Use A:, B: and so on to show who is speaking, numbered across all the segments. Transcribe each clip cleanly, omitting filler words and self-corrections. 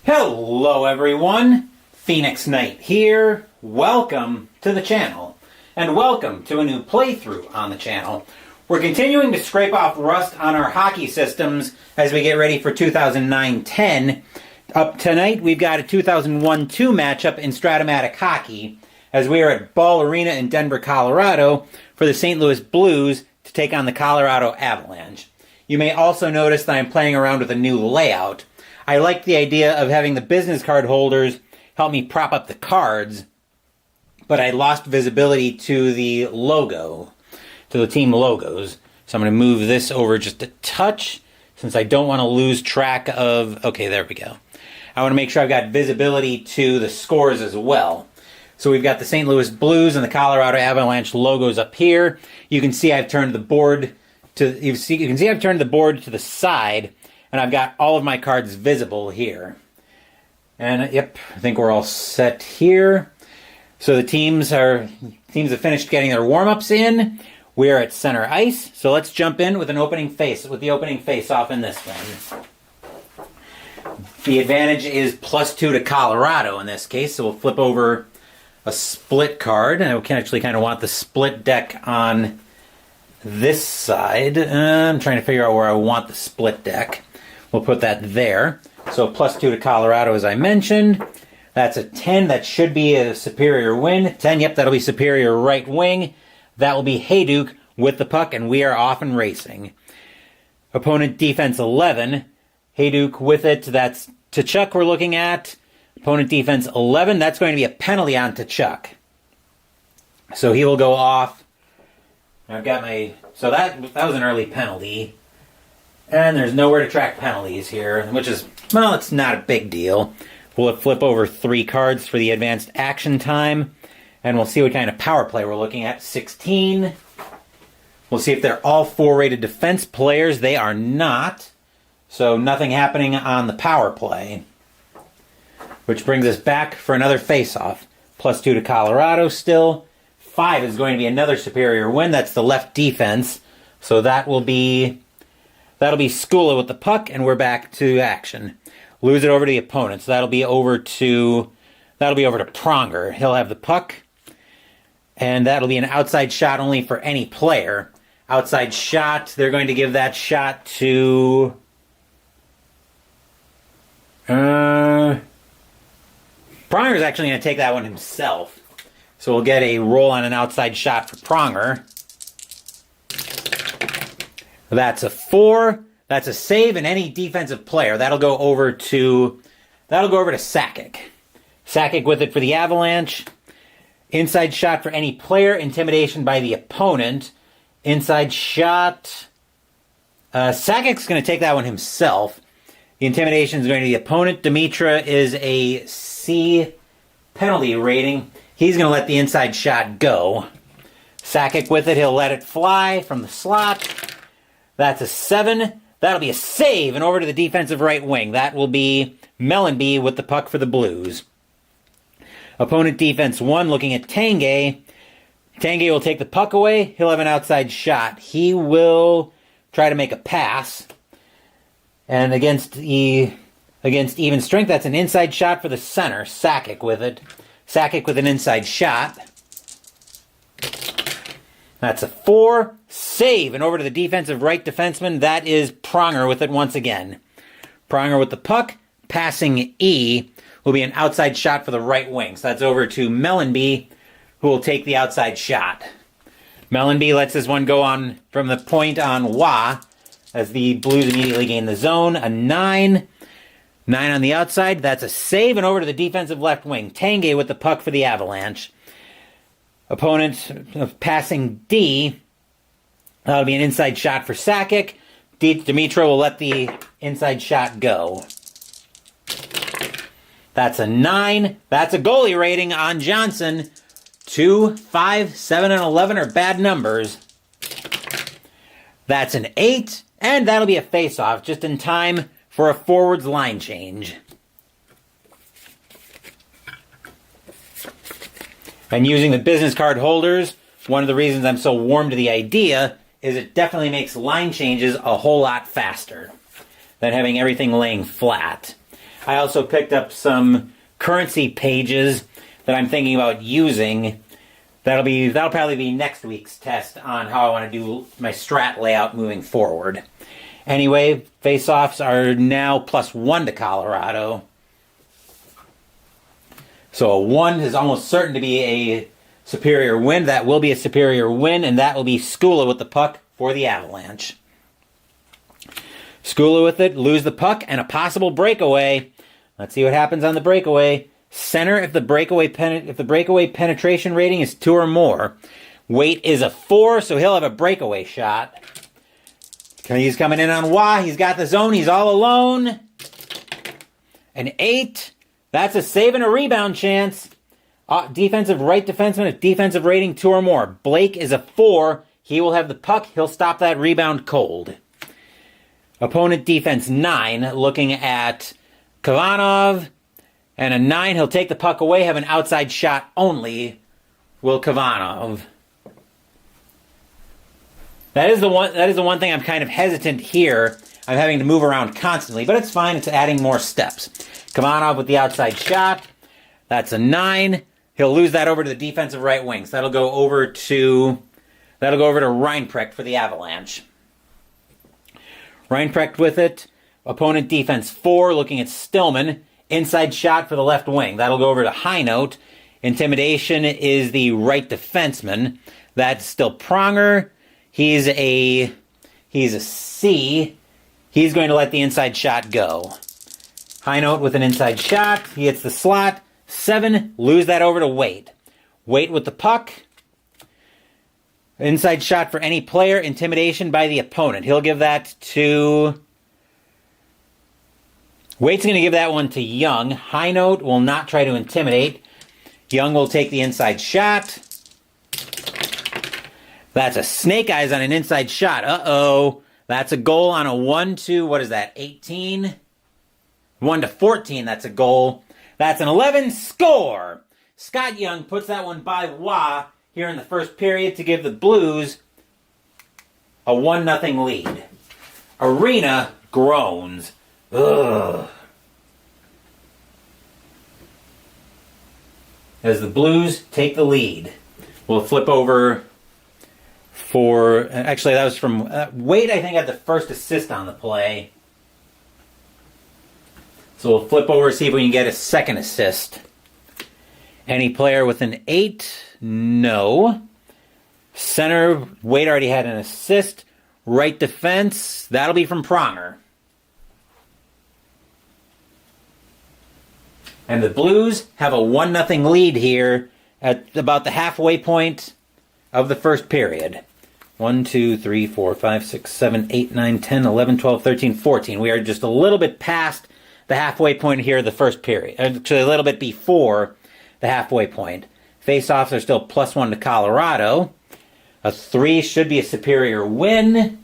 A: Hello everyone, Phoenix Knight here. Welcome to the channel, and welcome to a new playthrough on the channel. We're continuing to scrape off rust on our hockey systems as we get ready for 2009-10. Up tonight, we've got a 2001-2 matchup in Strat-O-Matic Hockey, as we are at Ball Arena in Denver, Colorado, for the St. Louis Blues to take on the Colorado Avalanche. You may also notice that I'm playing around with a new layout. I like the idea of having the business card holders help me prop up the cards, but I lost visibility to the logo, to the team logos. So I'm going to move this over just a touch, since I don't want to lose track of... Okay, there we go. I want to make sure I've got visibility to the scores as well. So we've got the St. Louis Blues and the Colorado Avalanche logos up here. You can see I've turned the board to... You can see I've turned the board to the side, and I've got all of my cards visible here. And yep, I think we're all set here. So the teams have finished getting their warm-ups in. We are at center ice. So let's jump in with the opening face-off in this one. The advantage is +2 to Colorado in this case. So we'll flip over a split card, and I can actually kind of want the split deck on this side. I'm trying to figure out where I want the split deck. We'll put that there. So +2 to Colorado, as I mentioned. That's a 10. That should be a superior win. 10, yep, that'll be superior right wing. That will be Hayduk with the puck, and we are off and racing. Opponent defense 11. Hayduk with it. That's Tkachuk we're looking at. Opponent defense 11. That's going to be a penalty on Tkachuk. So he will go off. I've got my... So that was an early penalty. And there's nowhere to track penalties here, which is, well, it's not a big deal. We'll flip over 3 cards for the advanced action time, and we'll see what kind of power play we're looking at. 16. We'll see if they're all 4-rated defense players. They are not, so nothing happening on the power play. Which brings us back for another face-off. +2 to Colorado still. 5 is going to be another superior win. That's the left defense, so that'll be Skula with the puck, and we're back to action. Lose it over to the opponent, so that'll be over to Pronger. He'll have the puck, and that'll be an outside shot only for any player. Outside shot, they're going to give that shot to... Pronger's actually going to take that one himself. So we'll get a roll on an outside shot for Pronger. That's a 4. That's a save, and any defensive player. That'll go over to Sakic. Sakic with it for the Avalanche. Inside shot for any player. Intimidation by the opponent. Inside shot. Sakic's going to take that one himself. The intimidation is going to the opponent. Dimitra is a C penalty rating. He's going to let the inside shot go. Sakic with it. He'll let it fly from the slot. That's a 7. That'll be a save, and over to the defensive right wing. That will be Mellanby with the puck for the Blues. Opponent defense 1 looking at Tanguay. Tanguay will take the puck away. He'll have an outside shot. He will try to make a pass. And against even strength, that's an inside shot for the center. Sakic with it. Sakic with an inside shot. That's a 4. Save, and over to the defensive right defenseman. That is Pronger with it once again. Pronger with the puck. Passing E will be an outside shot for the right wing. So that's over to Mellanby, who will take the outside shot. Mellanby lets this one go on from the point on Wah, as the Blues immediately gain the zone. A 9. 9 on the outside. That's a save, and over to the defensive left wing. Tanguay with the puck for the Avalanche. Opponent passing D. That'll be an inside shot for Sakic. Dimitra will let the inside shot go. That's a 9. That's a goalie rating on Johnson. 2, 5, 7, and 11 are bad numbers. That's an 8. And that'll be a face-off just in time for a forwards line change. And using the business card holders, one of the reasons I'm so warm to the idea is it definitely makes line changes a whole lot faster than having everything laying flat. I also picked up some currency pages that I'm thinking about using. That'll probably be next week's test on how I want to do my strat layout moving forward. Anyway, face-offs are now +1 to Colorado. So a 1 is almost certain to be a superior win. That will be a superior win, and that will be Skula with the puck for the Avalanche. Skula with it, lose the puck, and a possible breakaway. Let's see what happens on the breakaway. Center if the breakaway penetration rating is 2 or more. Weight is a 4, so he'll have a breakaway shot. He's coming in on Wah. He's got the zone. He's all alone. An 8. That's a save and a rebound chance. Defensive right defenseman, a defensive rating 2 or more. Blake is a 4. He will have the puck. He'll stop that rebound cold. Opponent defense 9, looking at Kavanov. And a 9, he'll take the puck away, have an outside shot only. Will Kavanov. That is the one thing I'm kind of hesitant here. I'm having to move around constantly, but it's fine. It's adding more steps. Kavanov with the outside shot. That's a 9. He'll lose that over to the defensive right wing. So that'll go over to Reinprecht for the Avalanche. Reinprecht with it. Opponent defense 4, looking at Stillman. Inside shot for the left wing. That'll go over to Highnote. Intimidation is the right defenseman. That's still Pronger. He's a C. He's going to let the inside shot go. Highnote with an inside shot. He hits the slot. 7. Lose that over to Waite. Waite with the puck. Inside shot for any player. Intimidation by the opponent. He'll give that to... Waite's going to give that one to Young. Highnote will not try to intimidate. Young will take the inside shot. That's a snake eyes on an inside shot. Uh-oh. That's a goal on a 1-2, what is that, 18? 1-14, that's a goal. That's an 11 score. Scott Young puts that one by Wah here in the first period to give the Blues a 1-0 lead. Arena groans. Ugh. As the Blues take the lead. We'll flip over for... Actually, that was from... Wade, I think, had the first assist on the play. So we'll flip over, see if we can get a second assist. Any player with an 8? No. Center, Wade already had an assist. Right defense, that'll be from Pronger. And the Blues have a 1-0 lead here at about the halfway point of the first period. 1, 2, 3, 4, 5, 6, 7, 8, 9, 10, 11, 12, 13, 14. We are just a little bit past the halfway point here of the first period. Actually, a little bit before the halfway point. Face-offs are still +1 to Colorado. A 3 should be a superior win.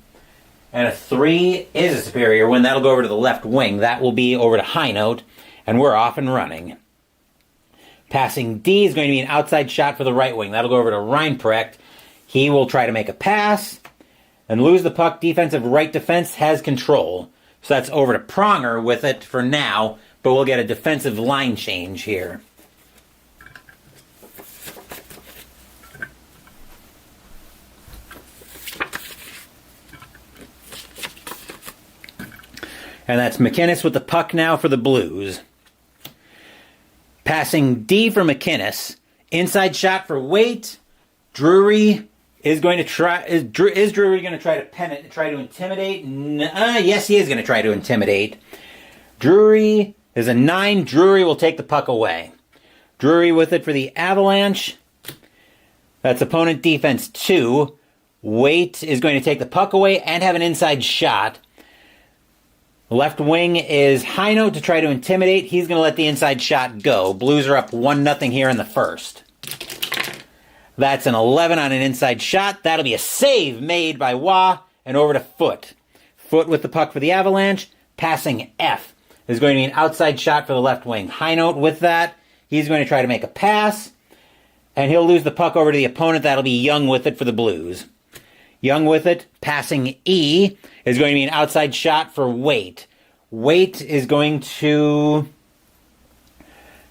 A: And a 3 is a superior win. That'll go over to the left wing. That will be over to Highnote. And we're off and running. Passing D is going to be an outside shot for the right wing. That'll go over to Reinprecht. He will try to make a pass and lose the puck. Defensive right defense has control. So that's over to Pronger with it for now, but we'll get a defensive line change here. And that's McInnes with the puck now for the Blues. Passing D for McInnes. Inside shot for Waite. Drury is going to try. Is Drury going to try to intimidate? Yes, he is going to try to intimidate. Drury is a 9. Drury will take the puck away. Drury with it for the Avalanche. That's opponent defense 2. Waite is going to take the puck away and have an inside shot. Left wing is Highnote to try to intimidate. He's going to let the inside shot go. Blues are up 1-0 here in the first. That's an 11 on an inside shot. That'll be a save made by Wah and over to Foot. Foot with the puck for the Avalanche. Passing F is going to be an outside shot for the left wing. Highnote with that. He's going to try to make a pass. And he'll lose the puck over to the opponent. That'll be Young with it for the Blues. Young with it, passing E, is going to be an outside shot for Waite. Waite is going to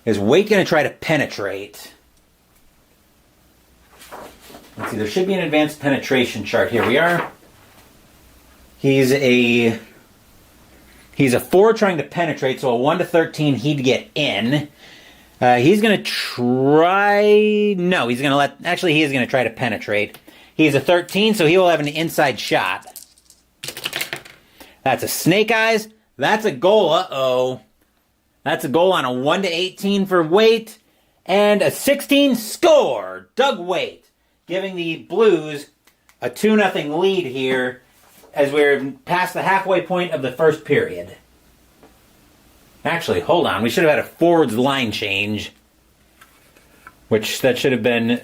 A: Is Waite going to try to penetrate? Let's see, there should be an advanced penetration chart. Here we are. He's a 4 trying to penetrate, so a 1 to 13 he'd get in. He's going to try... No, he's going to let... Actually, he is going to try to penetrate. He's a 13, so he will have an inside shot. That's a snake eyes. That's a goal. Uh-oh. That's a goal on a 1 to 18 for Waite. And a 16 score. Doug Waite giving the Blues a 2-0 lead here as we're past the halfway point of the first period. Actually, hold on. We should have had a forwards line change. Which that should have been...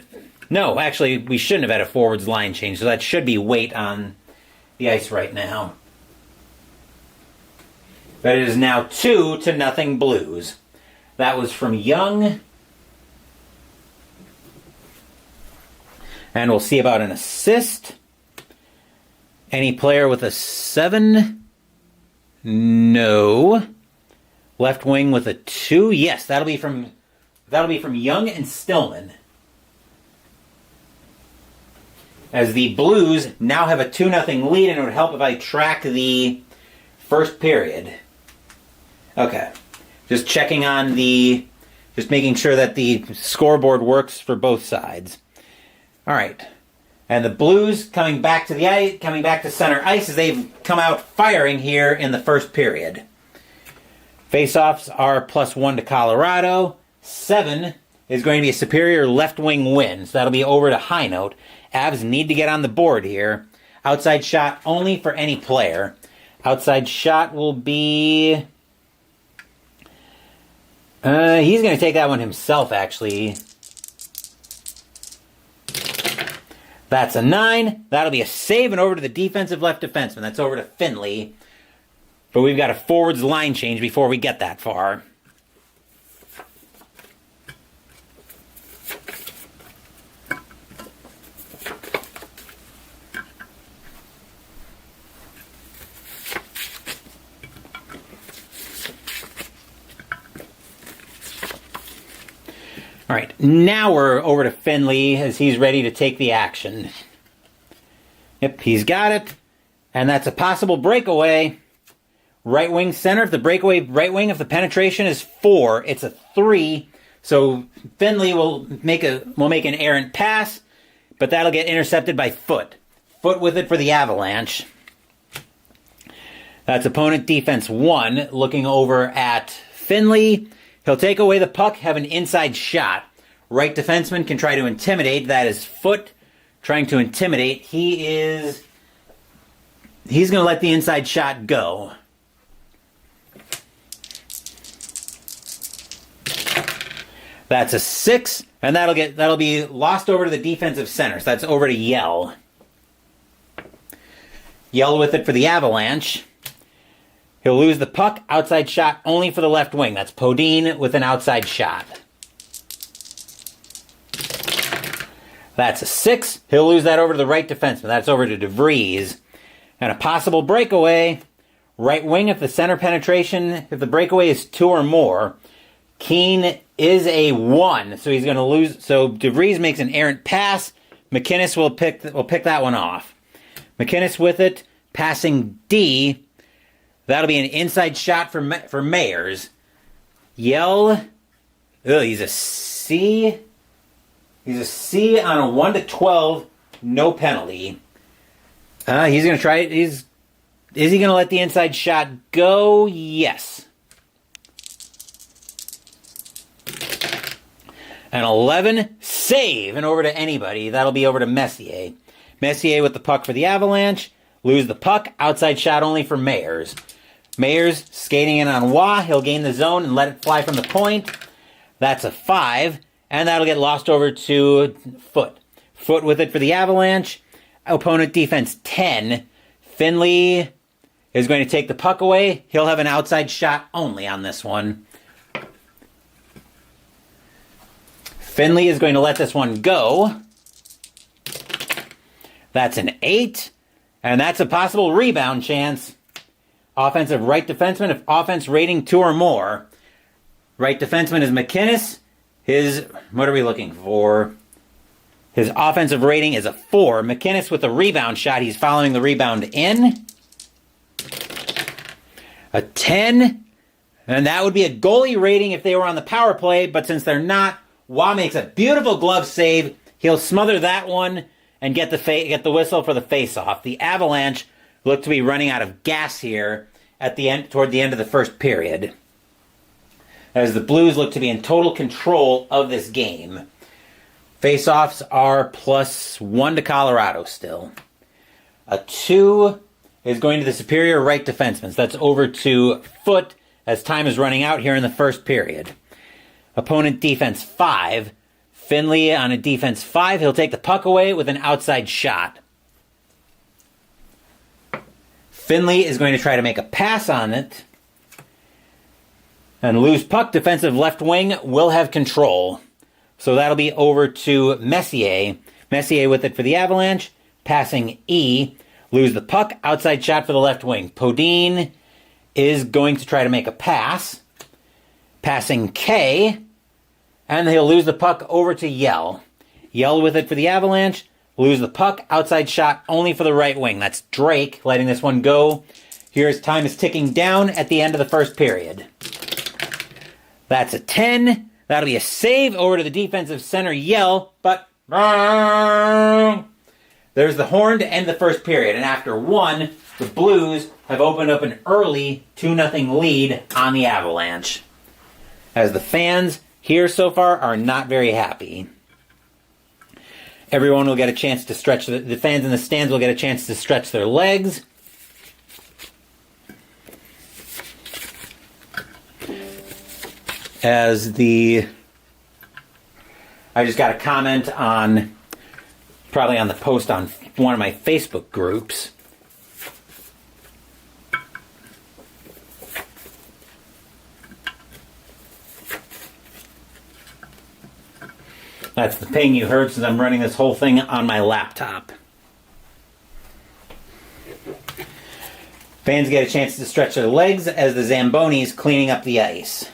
A: No, actually, we shouldn't have had a forwards line change. So that should be Waite on the ice right now. But it is now 2-0 Blues. That was from Young. And we'll see about an assist. Any player with a 7? No. Left wing with a 2? Yes, that'll be from Young and Stillman. As the Blues now have a 2-0 lead, and it would help if I track the first period. Okay. Just checking on just making sure that the scoreboard works for both sides. All right. And the Blues coming back to center ice as they've come out firing here in the first period. Faceoffs are +1 to Colorado. 7 is going to be a superior left wing win. So that'll be over to high note. Avs need to get on the board here. Outside shot only for any player. Outside shot will be... he's going to take that one himself, actually. That's a 9. That'll be a save and over to the defensive left defenseman. That's over to Finley. But we've got a forwards line change before we get that far. All right, now we're over to Finley as he's ready to take the action. Yep, he's got it. And that's a possible breakaway. Right wing center, if the breakaway right wing, if the penetration is 4, it's a 3. So Finley will make an errant pass, but that'll get intercepted by Foot. Foot with it for the Avalanche. That's opponent defense 1, looking over at Finley. He'll take away the puck, have an inside shot. Right defenseman can try to intimidate. That is Foot trying to intimidate. He's going to let the inside shot go. That's a 6, and that'll be lost over to the defensive center. So that's over to Yell. Yell with it for the Avalanche. He'll lose the puck. Outside shot only for the left wing. That's Podine with an outside shot. That's a 6. He'll lose that over to the right defenseman. That's over to DeVries. And a possible breakaway. Right wing if the center penetration, if the breakaway is 2 or more. Keane is a 1, so he's going to lose. So DeVries makes an errant pass. McInnes will pick that one off. McInnes with it, passing D. That'll be an inside shot for Mayers. Yell. He's a C. He's a C on a 1 to 12. No penalty. He's going to try it. Is he going to let the inside shot go? Yes. An 11. Save. And over to anybody. That'll be over to Messier. Messier with the puck for the Avalanche. Lose the puck. Outside shot only for Mayers. Mayers skating in on Wah. He'll gain the zone and let it fly from the point. That's a 5. And that'll get lost over to Foot. Foot with it for the Avalanche. Opponent defense 10. Finley is going to take the puck away. He'll have an outside shot only on this one. Finley is going to let this one go. That's an 8. And that's a possible rebound chance. Offensive right defenseman, if offense rating 2 or more. Right defenseman is McInnes. What are we looking for? His offensive rating is a 4. McInnes with a rebound shot. He's following the rebound in. A 10. And that would be a goalie rating if they were on the power play, but since they're not, Wah makes a beautiful glove save. He'll smother that one and get the whistle for the face-off. The Avalanche look to be running out of gas here toward the end of the first period, as the Blues look to be in total control of this game. Face-offs are +1 to Colorado still. A 2 is going to the superior right defenseman. So that's over to Foot as time is running out here in the first period. Opponent defense 5. Finley on a defense 5. He'll take the puck away with an outside shot. Finley is going to try to make a pass on it. And loose puck, defensive left wing will have control. So that'll be over to Messier. Messier with it for the Avalanche. Passing E. Lose the puck, outside shot for the left wing. Podine is going to try to make a pass. Passing K. And he'll lose the puck over to Yell. Yell with it for the Avalanche. Lose the puck. Outside shot only for the right wing. That's Drake letting this one go. Here's time is ticking down at the end of the first period. That's a 10. That'll be a save over to the defensive center Yell. But there's the horn to end the first period. And after 1, the Blues have opened up an early 2-0 lead on the Avalanche, as the fans here so far are not very happy. Everyone will get a chance to stretch, the fans in the stands will get a chance to stretch their legs. I just got a comment probably on the post on one of my Facebook groups. That's the ping you heard since I'm running this whole thing on my laptop. Fans get a chance to stretch their legs as the Zambonis cleaning up the ice.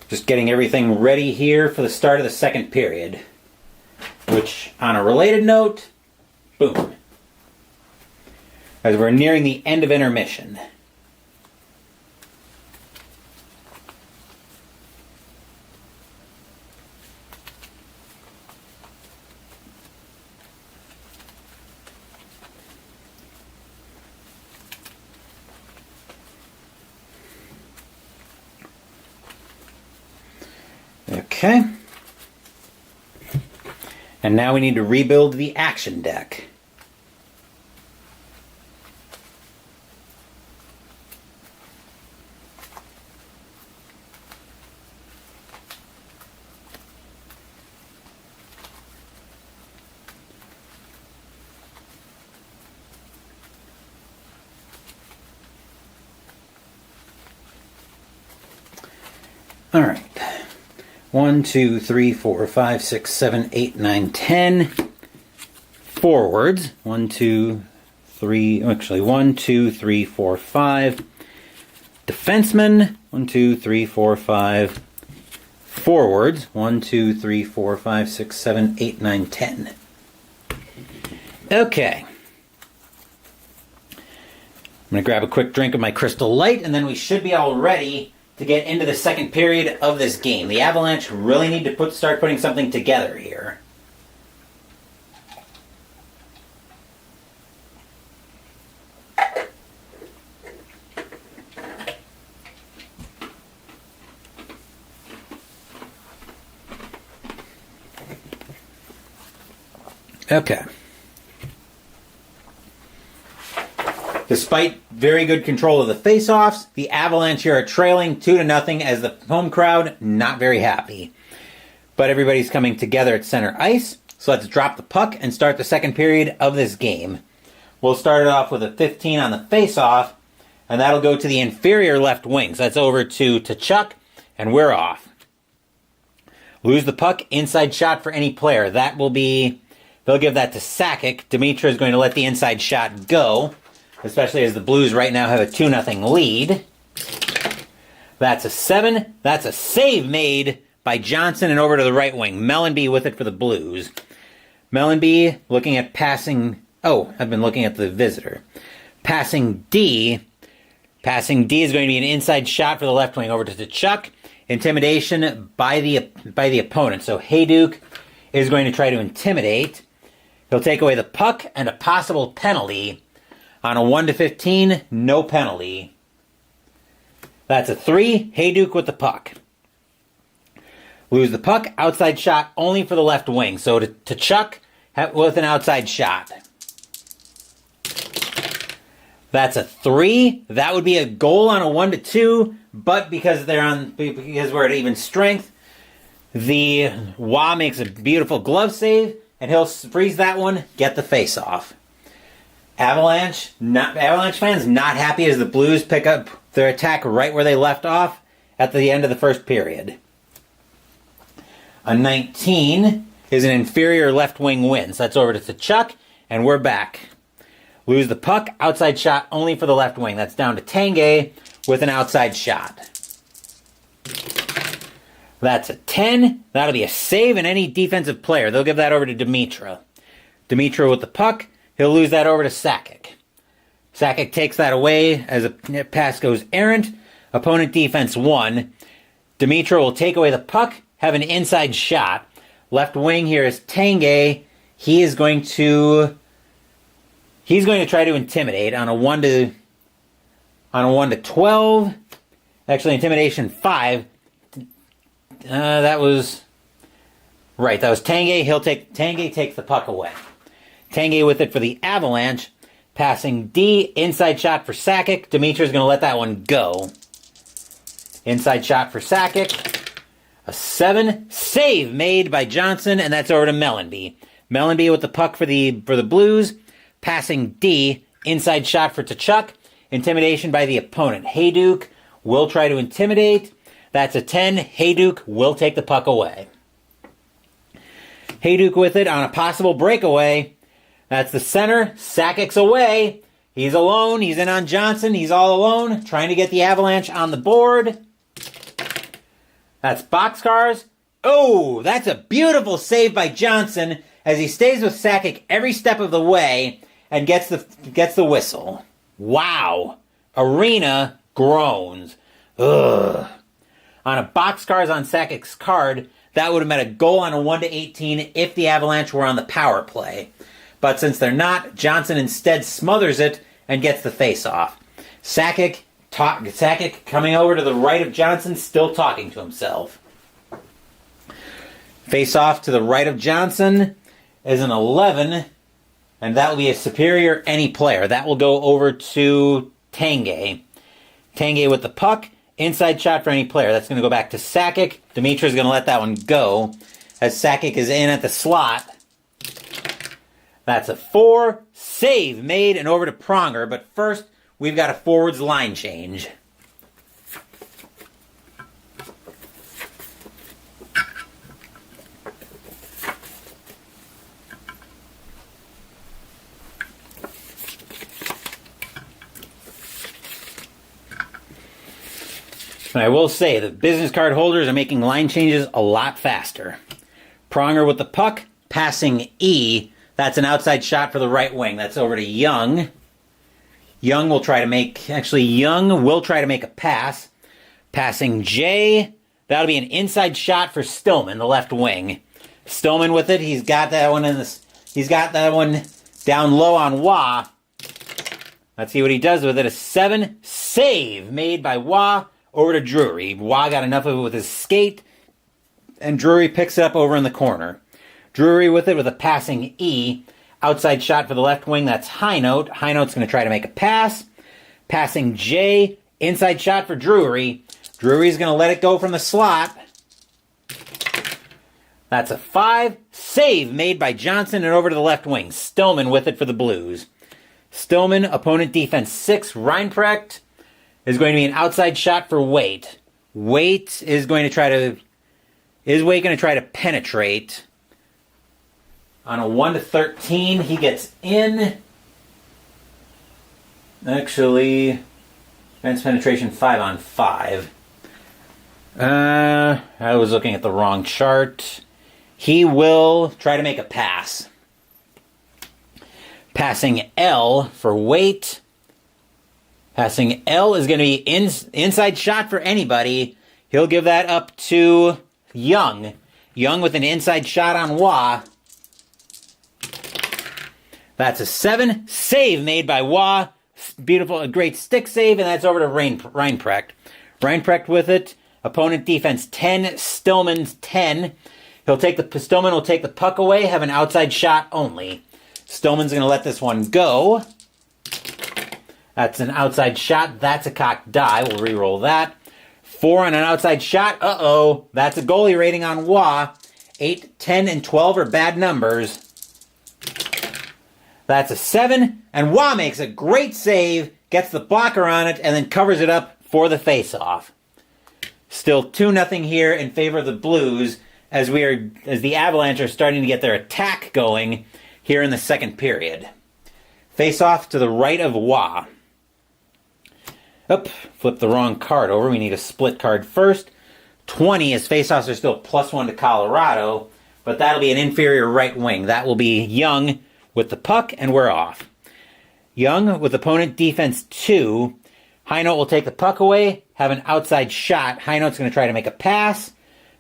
A: Just getting everything ready here for the start of the second period. Which, on a related note, boom. As we're nearing the end of intermission. Okay. And now we need to rebuild the action deck. All right. 1, 2, 3, 4, 5, 6, 7, 8, 9, 10. Forwards. 1, 2, 3, 4, 5. Defensemen. 1, 2, 3, 4, 5. Forwards. 1, 2, 3, 4, 5, 6, 7, 8, 9, 10. Okay. I'm going to grab a quick drink of my Crystal Light, and then we should be all ready to get into the second period of this game. The Avalanche really need to start putting something together here. Okay. Despite very good control of the face-offs, the Avalanche here are trailing 2-0 as the home crowd not very happy. But everybody's coming together at center ice, so let's drop the puck and start the second period of this game. We'll start it off with a 15 on the face-off and that'll go to the inferior left wing. So that's over to Tkachuk, and we're off. Lose the puck, inside shot for any player. That will be, they'll give that to Sakic. Dimitra is going to let the inside shot go, especially as the Blues right now have a 2-0 lead. That's a 7. That's a save made by Johnson and over to the right wing. Mellanby with it for the Blues. Mellanby looking at passing. Oh, I've been looking at the visitor. Passing D. Passing D is going to be an inside shot for the left wing over to Tkachuk. Intimidation by the opponent. So Hayduk is going to try to intimidate. He'll take away the puck and a possible penalty. On a 1-15, no penalty. That's a 3. Hayduk with the puck. Lose the puck, outside shot only for the left wing. So to Tkachuk with an outside shot. That's a 3. That would be a goal on a 1-2, but because we're at even strength, the Wah makes a beautiful glove save, and he'll freeze that one, get the face off. Avalanche fans not happy as the Blues pick up their attack right where they left off at the end of the first period. A 19 is an inferior left wing win. So that's over to Tkachuk, and we're back. Lose the puck, outside shot only for the left wing. That's down to Tanguay with an outside shot. That's a 10. That'll be a save and any defensive player. They'll give that over to Dimitra. Dimitra with the puck. He'll lose that over to Sakic. Sakic takes that away as a pass goes errant. Opponent defense 1. Dimitra will take away the puck, have an inside shot. Left wing here is Tanguay. He's going to try to intimidate on a 1-12. Actually, intimidation 5. That was Tanguay. Tanguay takes the puck away. Tanguay with it for the Avalanche. Passing D, inside shot for Sakic. Dimitri's going to let that one go. Inside shot for Sakic. A 7. Save made by Johnson, and that's over to Mellanby. Mellanby with the puck for the Blues. Passing D, inside shot for Tkachuk. Intimidation by the opponent. Hayduk will try to intimidate. That's a 10. Hayduk will take the puck away. Hayduk with it on a possible breakaway. That's the center. Sakic's away. He's alone. He's in on Johnson. He's all alone. Trying to get the Avalanche on the board. That's Boxcars. Oh, that's a beautiful save by Johnson as he stays with Sakic every step of the way and gets the whistle. Wow. Arena groans. Ugh. On a Boxcars on Sakic's card, that would have meant a goal on a 1-18 if the Avalanche were on the power play. But since they're not, Johnson instead smothers it and gets the face-off. Sakic coming over to the right of Johnson, still talking to himself. Face-off to the right of Johnson is an 11, and that will be a superior any player. That will go over to Tanguay. Tanguay with the puck, inside shot for any player. That's going to go back to Sakic. Dimitri's going to let that one go as Sakic is in at the slot. That's a 4. Save made and over to Pronger. But first, we've got a forwards line change. And I will say, the business card holders are making line changes a lot faster. Pronger with the puck, passing E. That's an outside shot for the right wing. That's over to Young. Young will try to make a pass. Passing J. That'll be an inside shot for Stillman, the left wing. Stillman with it. He's got that one down low on Wah. Let's see what he does with it. A 7. Save made by Wah over to Drury. Wah got enough of it with his skate, and Drury picks it up over in the corner. Drury with it with a passing E. Outside shot for the left wing. That's Highnote. Highnote's going to try to make a pass. Passing J. Inside shot for Drury. Drury's going to let it go from the slot. That's a 5. Save made by Johnson and over to the left wing. Stillman with it for the Blues. Stillman, opponent defense 6. Reinprecht is going to be an outside shot for Waite. Waite is going to try to penetrate. On a 1-13, he gets in. Actually, defense penetration 5-on-5. I was looking at the wrong chart. He will try to make a pass. Passing L for Waite. Passing L is going to be inside shot for anybody. He'll give that up to Young. Young with an inside shot on Wah. That's a 7. Save made by Wah. Beautiful, a great stick save, and that's over to Reinprecht. Reinprecht with it. Opponent defense 10. Stillman's 10. Stillman will take the puck away, have an outside shot only. Stillman's going to let this one go. That's an outside shot. That's a cocked die. We'll re-roll that. 4 on an outside shot. Uh-oh. That's a goalie rating on Wah. 8, 10, and 12 are bad numbers. That's a 7. And Wah makes a great save, gets the blocker on it, and then covers it up for the face-off. Still 2-0 here in favor of the Blues as the Avalanche are starting to get their attack going here in the second period. Face-off to the right of Wah. Flip the wrong card over. We need a split card first. 20 as face-offs are still +1 to Colorado, but that'll be an inferior right wing. That will be Young with the puck, and we're off. Young with opponent defense 2. Heinold will take the puck away, have an outside shot. Heinold's going to try to make a pass.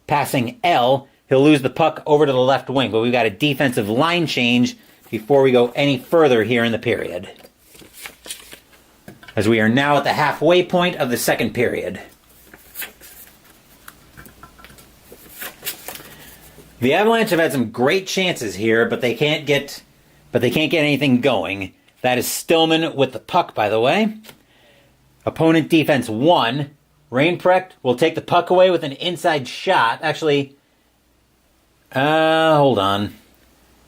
A: Passing L. He'll lose the puck over to the left wing, but we've got a defensive line change before we go any further here in the period. As we are now at the halfway point of the second period. The Avalanche have had some great chances here, but they can't get anything going. That is Stillman with the puck, by the way. Opponent defense 1. Reinprecht will take the puck away with an inside shot. Actually, hold on.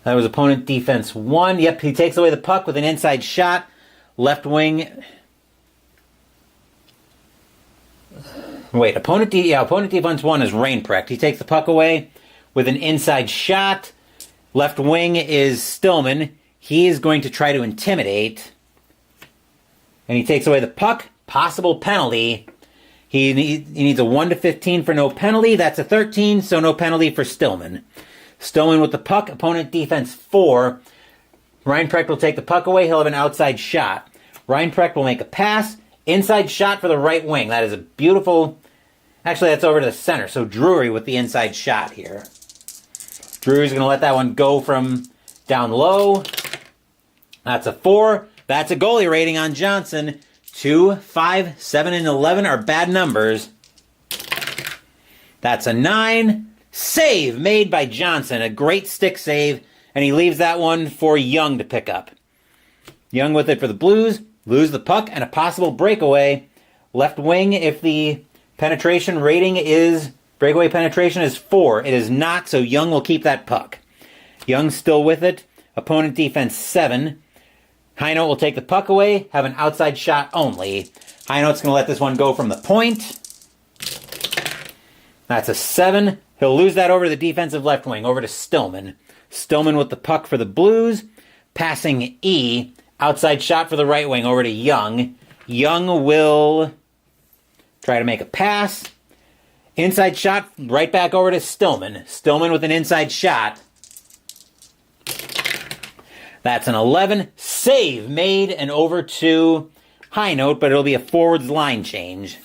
A: That was opponent defense 1. Yep, he takes away the puck with an inside shot. Left wing. Wait, opponent defense 1 is Reinprecht. He takes the puck away with an inside shot. Left wing is Stillman. He is going to try to intimidate. And he takes away the puck. Possible penalty. He needs a 1-15 for no penalty. That's a 13, so no penalty for Stillman. Stillman with the puck. Opponent defense 4. Reinprecht will take the puck away. He'll have an outside shot. Reinprecht will make a pass. Inside shot for the right wing. That is a beautiful... Actually, that's over to the center. So Drury with the inside shot here. Drury's going to let that one go from down low. That's a 4. That's a goalie rating on Johnson. 2, 5, 7, and 11 are bad numbers. That's a 9. Save made by Johnson. A great stick save. And he leaves that one for Young to pick up. Young with it for the Blues. Lose the puck and a possible breakaway. Left wing, if the penetration rating is... breakaway penetration is 4. It is not, so Young will keep that puck. Young's still with it. Opponent defense 7. Heinold will take the puck away, have an outside shot only. Heinold's going to let this one go from the point. That's a 7. He'll lose that over to the defensive left wing, over to Stillman. Stillman with the puck for the Blues. Passing E. Outside shot for the right wing, over to Young. Young will try to make a pass. Inside shot, right back over to Stillman. Stillman with an inside shot. That's an 11. Save made and over to Heinold, but it'll be a forwards line change.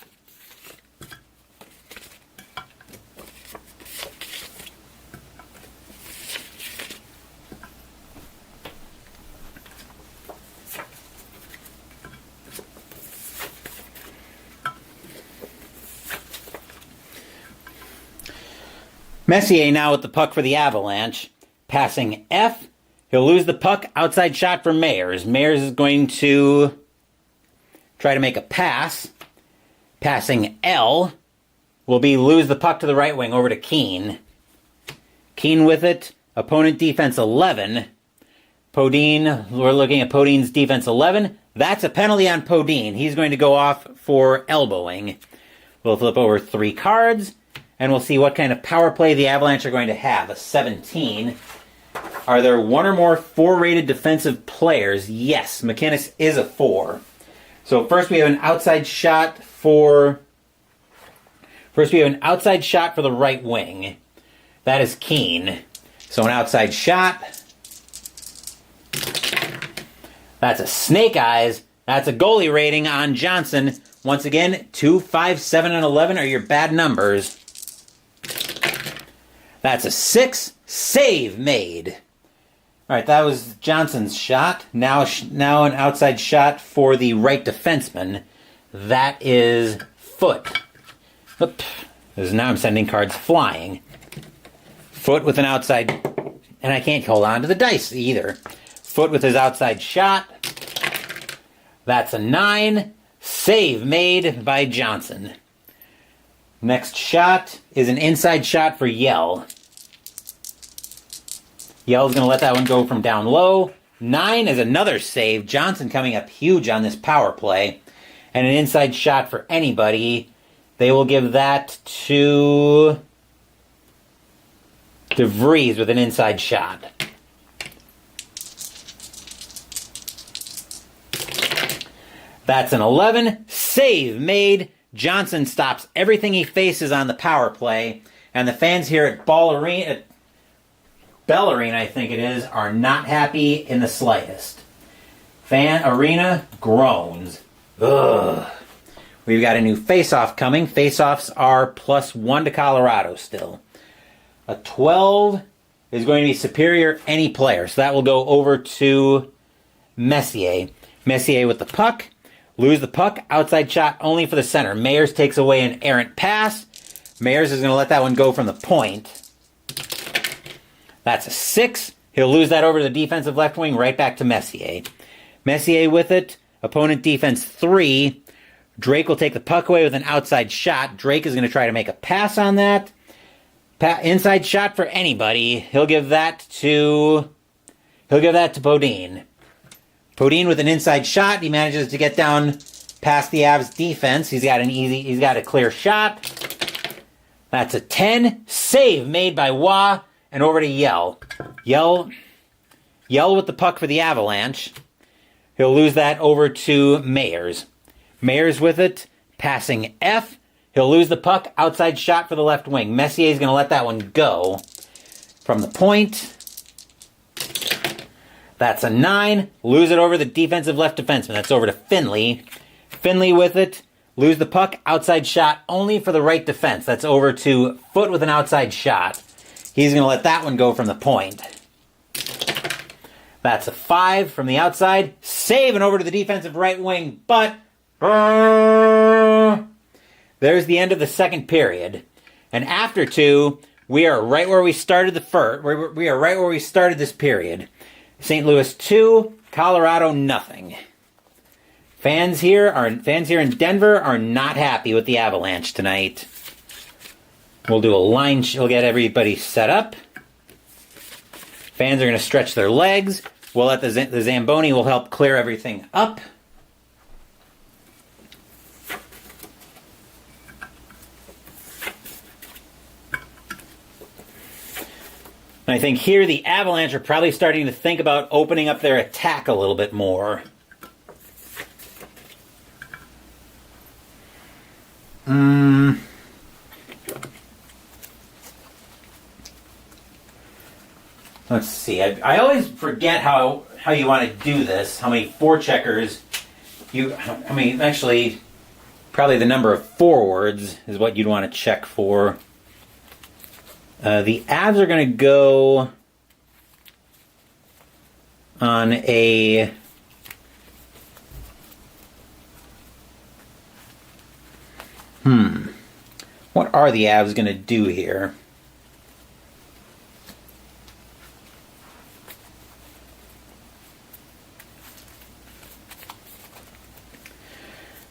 A: Messier now with the puck for the Avalanche. Passing F. He'll lose the puck. Outside shot for Mayers. Mayers is going to try to make a pass. Passing L. Will be lose the puck to the right wing over to Keene. Keene with it. Opponent defense 11. Podine. We're looking at Podine's defense 11. That's a penalty on Podine. He's going to go off for elbowing. We'll flip over 3 cards, and we'll see what kind of power play the Avalanche are going to have. A 17. Are there one or more 4-rated defensive players? Yes, McInnes is a 4. So first we have an outside shot for... First we have an outside shot for the right wing. That is Keane. So an outside shot. That's a snake eyes. That's a goalie rating on Johnson. Once again, 2, 5, 7, and 11 are your bad numbers. That's a 6. Save made. All right, that was Johnson's shot. Now an outside shot for the right defenseman. That is Foot. Oop. Now I'm sending cards flying. Foot with an outside... And I can't hold on to the dice either. Foot with his outside shot. That's a 9. Save made by Johnson. Next shot is an inside shot for Yell. Yell's going to let that one go from down low. 9 is another save. Johnson coming up huge on this power play. And an inside shot for anybody. They will give that to DeVries with an inside shot. That's an 11. Save made. Johnson stops everything he faces on the power play. And the fans here at Bell Arena, I think it is, are not happy in the slightest. Fan arena groans. Ugh. We've got a new face-off coming. Face-offs are +1 to Colorado still. A 12 is going to be superior any player. So that will go over to Messier. Messier with the puck. Lose the puck. Outside shot only for the center. Mayers takes away an errant pass. Mayers is going to let that one go from the point. That's a 6. He'll lose that over to the defensive left wing. Right back to Messier. Messier with it. Opponent defense 3. Drake will take the puck away with an outside shot. Drake is going to try to make a pass on that. Inside shot for anybody. He'll give that to Podine. Podine with an inside shot. He manages to get down past the Avs defense. He's got a clear shot. That's a 10. Save made by Wah. And over to Yell. Yell with the puck for the Avalanche. He'll lose that over to Mayers. Mayers with it, passing F. He'll lose the puck, outside shot for the left wing. Messier's going to let that one go from the point. That's a 9. Lose it over the defensive left defenseman. That's over to Finley. Finley with it. Lose the puck, outside shot only for the right defense. That's over to Foot with an outside shot. He's going to let that one go from the point. That's a 5 from the outside. Save and over to the defensive right wing, but... There's the end of the second period. And after 2, we are right where we started the first. We are right where we started this period. St. Louis 2, Colorado nothing. Fans here in Denver are not happy with the Avalanche tonight. We'll do a line. We'll get everybody set up. Fans are going to stretch their legs. We'll let the Zamboni will help clear everything up. And I think here the Avalanche are probably starting to think about opening up their attack a little bit more. Let's see. I always forget how you want to do this. How many forecheckers actually, probably the number of forwards is what you'd want to check for. The Avs are going to go on a... What are the Avs going to do here?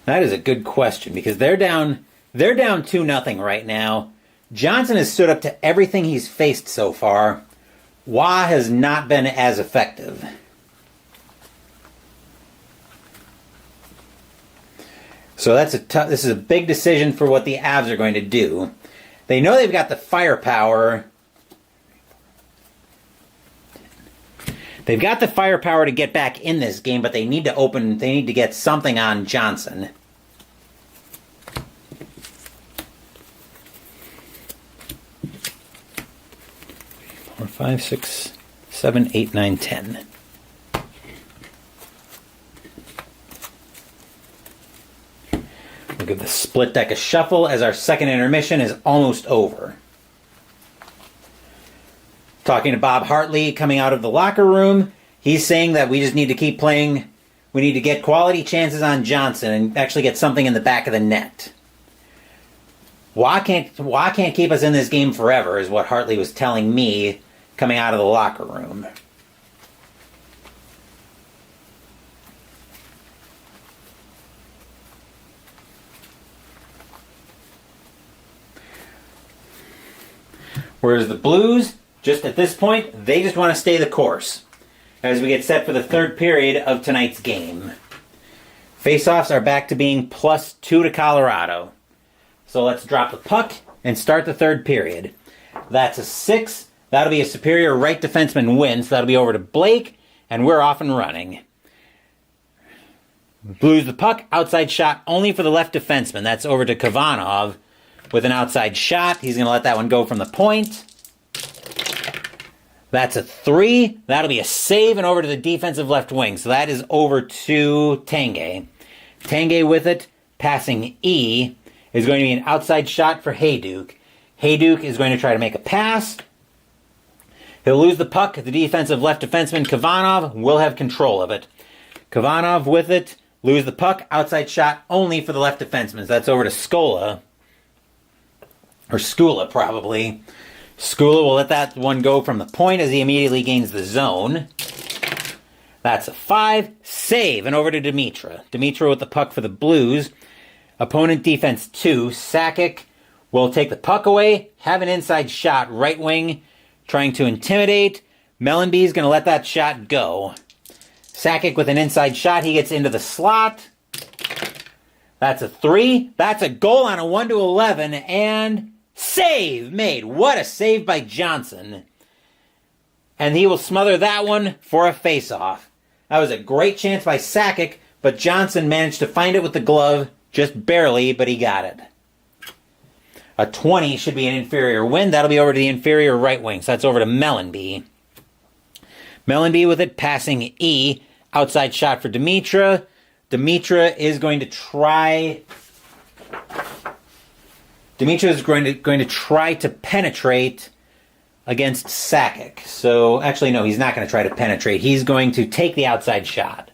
A: That is a good question because they're down 2-0 right now. Johnson has stood up to everything he's faced so far. Wah has not been as effective. So this is a big decision for what the Avs are going to do. They know they've got the firepower. They've got the firepower to get back in this game, but they need to get something on Johnson. Four, 5, 6, 7, 8, 9, 10. We'll give the split deck a shuffle as our second intermission is almost over. Talking to Bob Hartley coming out of the locker room, he's saying that we just need to keep playing. We need to get quality chances on Johnson and actually get something in the back of the net. Wah can't keep us in this game forever, is what Hartley was telling me coming out of the locker room. Whereas the Blues, just at this point, they just want to stay the course as we get set for the third period of tonight's game. Faceoffs are back to being +2 to Colorado. So let's drop the puck and start the third period. That's a 6. That'll be a superior right defenseman win, so that'll be over to Blake, and we're off and running. Blues the puck, outside shot only for the left defenseman. That's over to Kavanov with an outside shot. He's going to let that one go from the point. That's a 3. That'll be a save and over to the defensive left wing. So that is over to Tanguay. Tanguay with it, passing E, is going to be an outside shot for Hayduk. Hayduk is going to try to make a pass. He'll lose the puck. The defensive left defenseman, Kavanov, will have control of it. Kavanov with it, lose the puck, outside shot only for the left defenseman. So that's over to Skola. Or Skula, probably. Skula will let that one go from the point as he immediately gains the zone. That's a 5. Save, and over to Dimitra. Dimitra with the puck for the Blues. Opponent defense 2. Sakic will take the puck away, have an inside shot, right wing, trying to intimidate. Mellenby is going to let that shot go. Sakic with an inside shot, he gets into the slot. That's a 3. That's a goal on a 1-11, and save made. What a save by Johnson. And he will smother that one for a face-off. That was a great chance by Sakic, but Johnson managed to find it with the glove, just barely, but he got it. A 20 should be an inferior win. That'll be over to the inferior right wing, so that's over to Mellenby. Mellenby with it, passing E. Outside shot for Dimitra. Dimitra is going to try to penetrate against Sakic. So, actually, no, he's not going to try to penetrate. He's going to take the outside shot.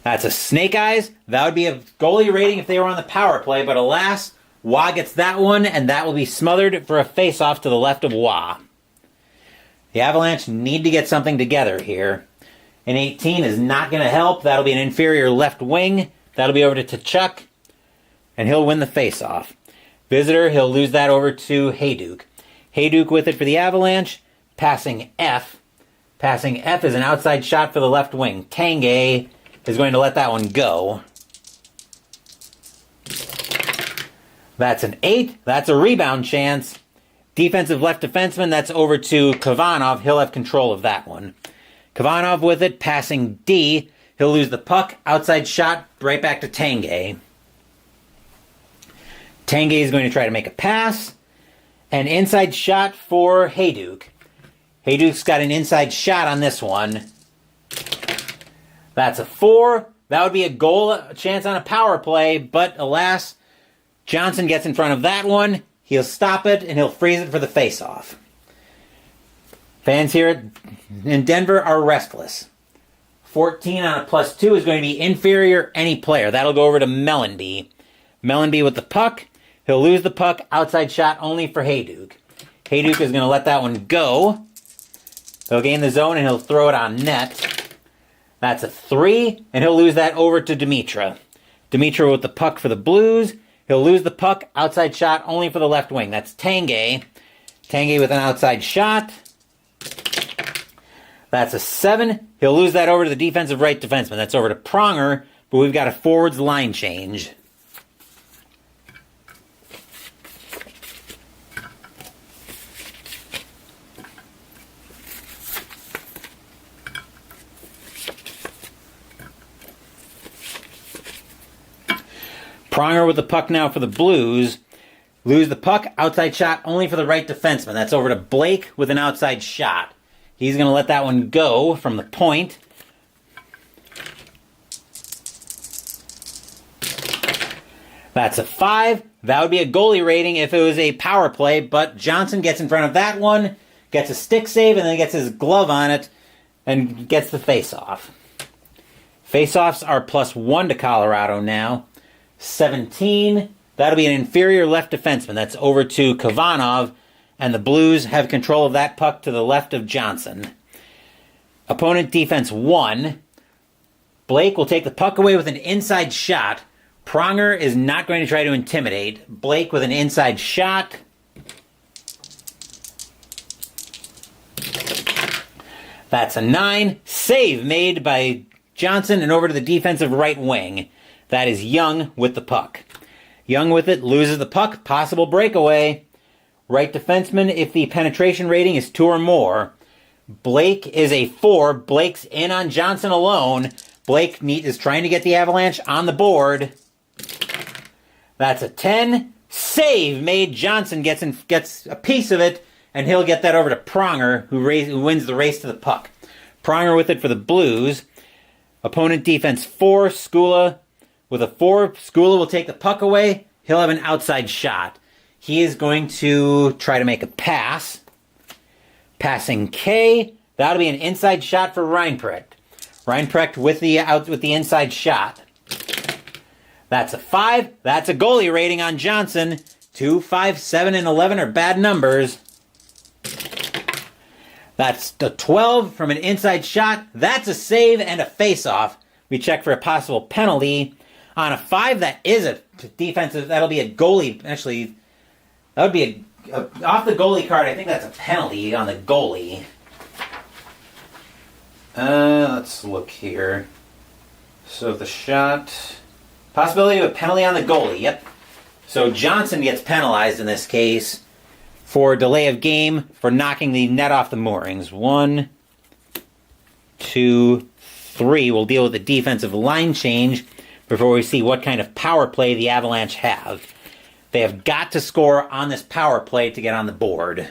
A: That's a snake eyes. That would be a goalie rating if they were on the power play, but alas, Wah gets that one, and that will be smothered for a face-off to the left of Wah. The Avalanche need to get something together here. An 18 is not going to help. That'll be an inferior left wing. That'll be over to Tkachuk, and he'll win the face-off. Visitor, he'll lose that over to Hayduk. Hayduk with it for the Avalanche, passing F. Passing F is an outside shot for the left wing. Tanguay is going to let that one go. That's an 8. That's a rebound chance. Defensive left defenseman, that's over to Kavanov. He'll have control of that one. Kavanov with it, passing D. He'll lose the puck. Outside shot, right back to Tanguay. Tanguay is going to try to make a pass. An inside shot for Hayduk. Hayduk's got an inside shot on this one. That's a 4. That would be a goal chance on a power play, but alas, Johnson gets in front of that one. He'll stop it, and he'll freeze it for the face-off. Fans here in Denver are restless. 14 on a +2 is going to be inferior any player. That'll go over to Mellenby. Mellenby with the puck. He'll lose the puck. Outside shot only for Hayduk. Hayduk is going to let that one go. He'll gain the zone, and he'll throw it on net. That's a 3, and he'll lose that over to Dimitra. Dimitra with the puck for the Blues. He'll lose the puck. Outside shot only for the left wing. That's Tanguay. Tanguay with an outside shot. That's a 7. He'll lose that over to the defensive right defenseman. That's over to Pronger. but we've got a forwards line change. Pronger with the puck now for the Blues. Lose the puck, outside shot only for the right defenseman. That's over to Blake with an outside shot. He's going to let that one go from the point. That's a 5. That would be a goalie rating if it was a power play, but Johnson gets in front of that one, gets a stick save, and then gets his glove on it, and gets the face-off. Face-offs are +1 to Colorado now. 17. That'll be an inferior left defenseman. That's over to Kavanov, and the Blues have control of that puck to the left of Johnson. Opponent defense 1. Blake will take the puck away with an inside shot. Pronger is not going to try to intimidate. Blake with an inside shot. That's a 9. Save made by Johnson and over to the defensive right wing. That is Young with the puck. Young with it, loses the puck, possible breakaway. Right defenseman if the penetration rating is 2 or more. Blake is a 4. Blake's in on Johnson alone. Blake is trying to get the Avalanche on the board. That's a 10. Save made. Johnson gets a piece of it, and he'll get that over to Pronger, who wins the race to the puck. Pronger with it for the Blues. Opponent defense 4. Skula with a 4. Skula will take the puck away. He'll have an outside shot. He is going to try to make a pass. Passing K. That'll be an inside shot for Reinprecht. Reinprecht with the inside shot. That's a 5. That's a goalie rating on Johnson. 2, 5, 7, and 11 are bad numbers. That's the 12 from an inside shot. That's a save and a face-off. We check for a possible penalty. On a 5, that is a defensive. That'll be a goalie. Actually, that would be off the goalie card. I think that's a penalty on the goalie. Let's look here. So the shot... Possibility of a penalty on the goalie, yep. So Johnson gets penalized in this case for delay of game for knocking the net off the moorings. 1, 2, 3. We'll deal with the defensive line change before we see what kind of power play the Avalanche have. They have got to score on this power play to get on the board.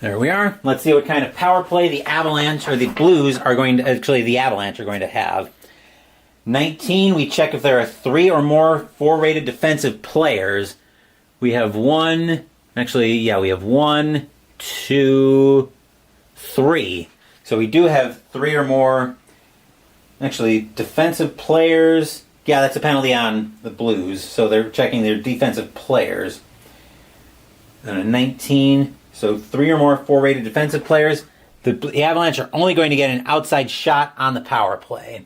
A: There we are. Let's see what kind of power play the Avalanche or the Blues are going to... Actually, the Avalanche are going to have. 19, we check if there are 3 or more 4-rated defensive players. We have 1... Actually, yeah, we have 1, 2, 3. So we do have 3 or more... Actually, defensive players... Yeah, that's a penalty on the Blues. So they're checking their defensive players. 19... So 3 or more 4-rated defensive players. The Avalanche are only going to get an outside shot on the power play.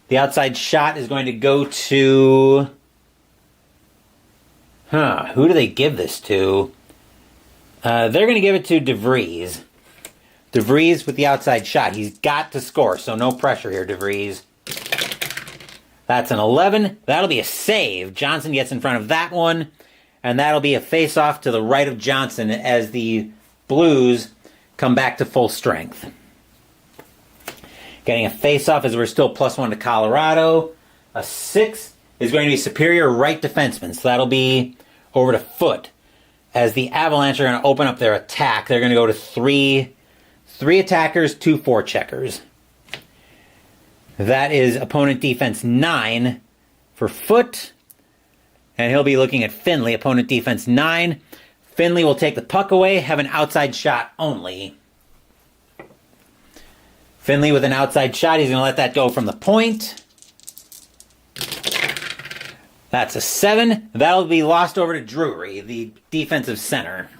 A: The outside shot is going to go to... Who do they give this to? They're going to give it to DeVries. DeVries with the outside shot. He's got to score, so no pressure here, DeVries. That's an 11. That'll be a save. Johnson gets in front of that one. And that'll be a face-off to the right of Johnson as the Blues come back to full strength. Getting a face-off as we're still +1 to Colorado. A 6 is going to be superior right defenseman. So that'll be over to Foot. As the Avalanche are going to open up their attack, they're going to go to 3 attackers, 2 forecheckers. That is opponent defense 9 for Foot. And he'll be looking at Finley, opponent defense 9. Finley will take the puck away, have an outside shot only. Finley with an outside shot. He's going to let that go from the point. That's a 7. That'll be lost over to Drury, the defensive center.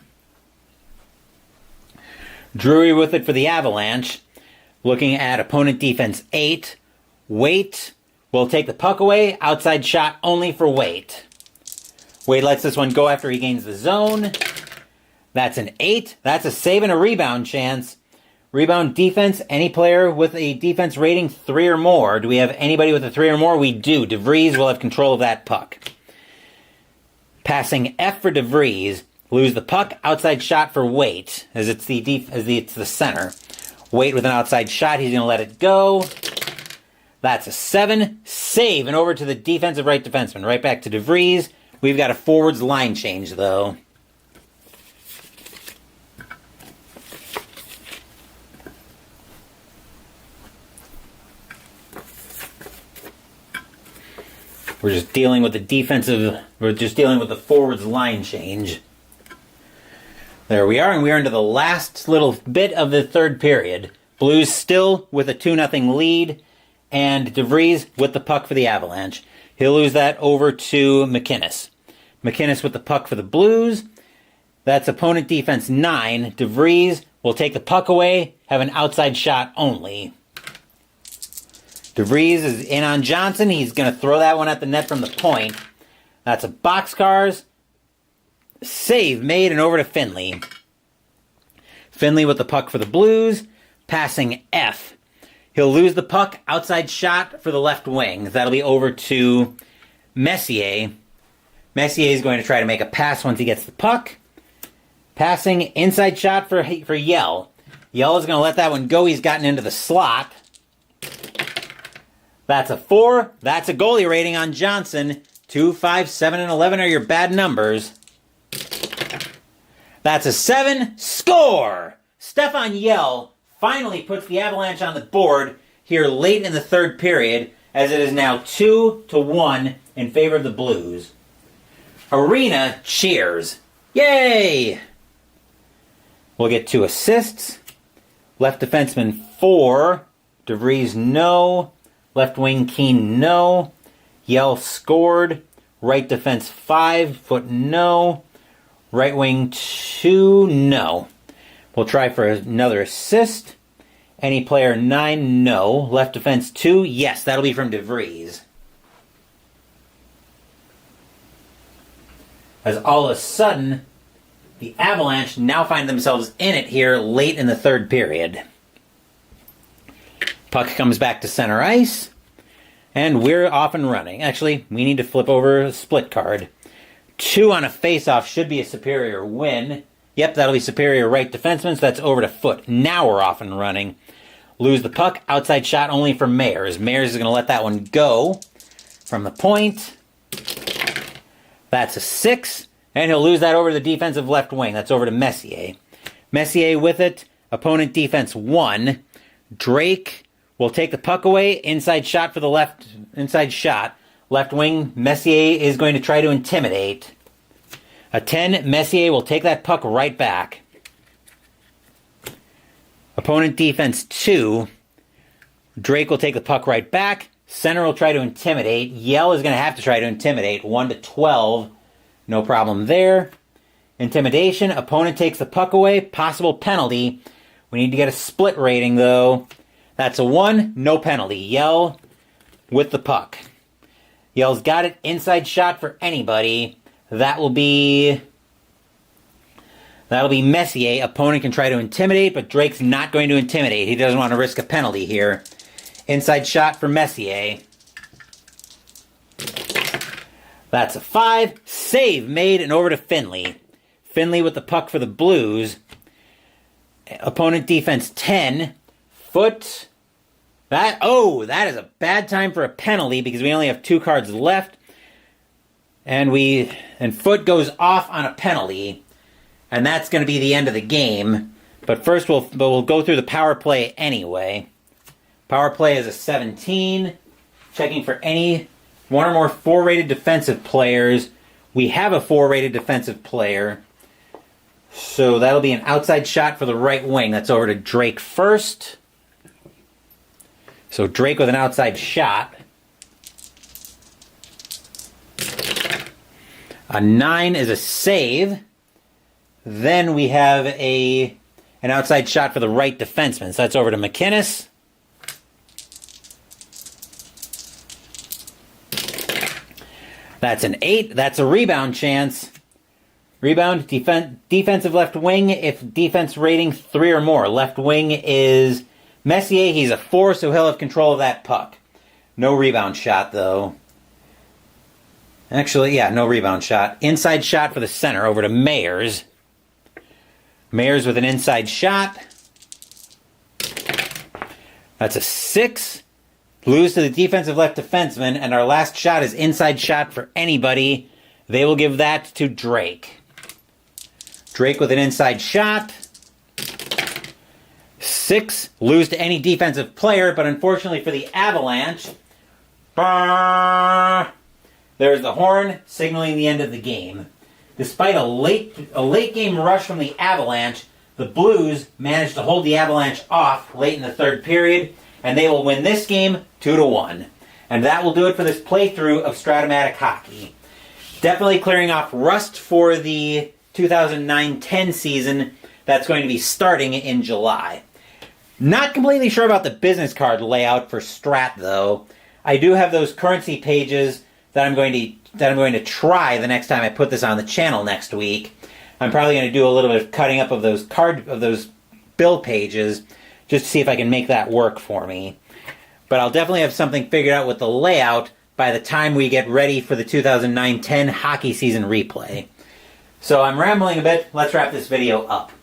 A: Drury with it for the Avalanche. Looking at opponent defense 8. Waite will take the puck away. Outside shot only for Waite. Wade lets this one go after he gains the zone. That's an 8. That's a save and a rebound chance. Rebound defense, any player with a defense rating 3 or more. Do we have anybody with a 3 or more? We do. DeVries will have control of that puck. Passing F for DeVries. Lose the puck. Outside shot for Waite, as it's the center. Waite with an outside shot. He's going to let it go. That's a 7. Save, and over to the defensive right defenseman. Right back to DeVries. We've got a forwards line change, though. We're just dealing with the forwards line change. There we are, and we are into the last little bit of the third period. Blues still with a 2-0 lead, and DeVries with the puck for the Avalanche. He'll lose that over to McInnes. McInnes with the puck for the Blues. That's opponent defense 9. DeVries will take the puck away, have an outside shot only. DeVries is in on Johnson. He's going to throw that one at the net from the point. That's a boxcars. Save made, and over to Finley. Finley with the puck for the Blues. Passing F. He'll lose the puck. Outside shot for the left wing. That'll be over to Messier. Messier is going to try to make a pass once he gets the puck. Passing inside shot for Yell. Yell is going to let that one go. He's gotten into the slot. That's a 4. That's a goalie rating on Johnson. 2, 5, 7, and 11 are your bad numbers. That's a 7. Score! Stefan Yell finally puts the Avalanche on the board here late in the third period, as it is now 2-1 in favor of the Blues. Arena cheers. Yay! We'll get 2 assists. Left defenseman 4. DeVries no. Left wing Keane no. Yell scored. Right defense 5. Foot no. Right wing 2 no. We'll try for another assist. Any player 9 no. Left defense 2 yes. That'll be from DeVries. As all of a sudden, the Avalanche now find themselves in it here late in the third period. Puck comes back to center ice, and we're off and running. Actually, we need to flip over a split card. 2 on a face-off should be a superior win. Yep, that'll be superior right defenseman, so that's over to Foot. Now we're off and running. Lose the puck, outside shot only for Mayers. Mayers is going to let that one go from the point. That's a 6, and he'll lose that over to the defensive left wing. That's over to Messier. Messier with it. Opponent defense 1. Drake will take the puck away. Inside shot for the left. Inside shot. Left wing. Messier is going to try to intimidate. A 10. Messier will take that puck right back. Opponent defense 2. Drake will take the puck right back. Center will try to intimidate. Yell is going to have to try to intimidate. 1-12. No problem there. Intimidation. Opponent takes the puck away. Possible penalty. We need to get a split rating, though. That's a 1. No penalty. Yell with the puck. Yell's got it. Inside shot for anybody. That'll be Messier. Opponent can try to intimidate, but Drake's not going to intimidate. He doesn't want to risk a penalty here. Inside shot for Messier. That's a 5. Save made, and over to Finley. Finley with the puck for the Blues. Opponent defense 10. Foot. That is a bad time for a penalty because we only have 2 cards left. And Foot goes off on a penalty. And that's going to be the end of the game. But first we'll go through the power play anyway. Power play is a 17. Checking for any 1 or more 4-rated defensive players. We have a 4-rated defensive player. So that'll be an outside shot for the right wing. That's over to Drake first. So Drake with an outside shot. A 9 is a save. Then we have an outside shot for the right defenseman. So that's over to McInnes. That's an 8. That's a rebound chance. Rebound, defensive left wing, if defense rating 3 or more. Left wing is Messier. He's a 4, so he'll have control of that puck. No rebound shot, though. Actually, yeah, no rebound shot. Inside shot for the center, over to Mayers. Mayers with an inside shot. That's a 6. Lose to the defensive left defenseman, and our last shot is inside shot for anybody. They will give that to Drake. Drake with an inside shot. 6. Lose to any defensive player, but unfortunately for the Avalanche, there's the horn signaling the end of the game. Despite a late game rush from the Avalanche, the Blues managed to hold the Avalanche off late in the third period, and they will win this game 2-1. And that will do it for this playthrough of Strat-O-Matic Hockey. Definitely clearing off rust for the 2009-10 season that's going to be starting in July. Not completely sure about the business card layout for Strat, though. I do have those currency pages that I'm going to try the next time I put this on the channel next week. I'm probably going to do a little bit of cutting up of those bill pages just to see if I can make that work for me. But I'll definitely have something figured out with the layout by the time we get ready for the 2009-10 hockey season replay. So I'm rambling a bit. Let's wrap this video up.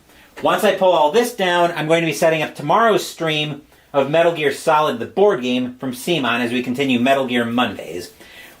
A: Once I pull all this down, I'm going to be setting up tomorrow's stream of Metal Gear Solid, the board game, from CMON as we continue Metal Gear Mondays.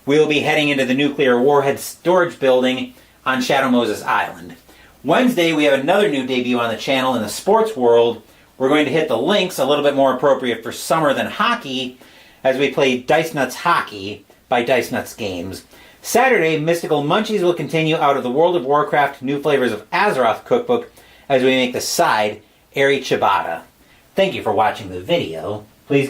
A: We'll be heading into the nuclear warhead storage building on Shadow Moses Island. Wednesday, we have another new debut on the channel in the sports world. We're going to hit the links, a little bit more appropriate for summer than hockey, as we play Dice Nuts Hockey by Dice Nuts Games. Saturday, Mystical Munchies will continue out of the World of Warcraft New Flavors of Azeroth cookbook as we make the side Eri Chibata. Thank you for watching the video.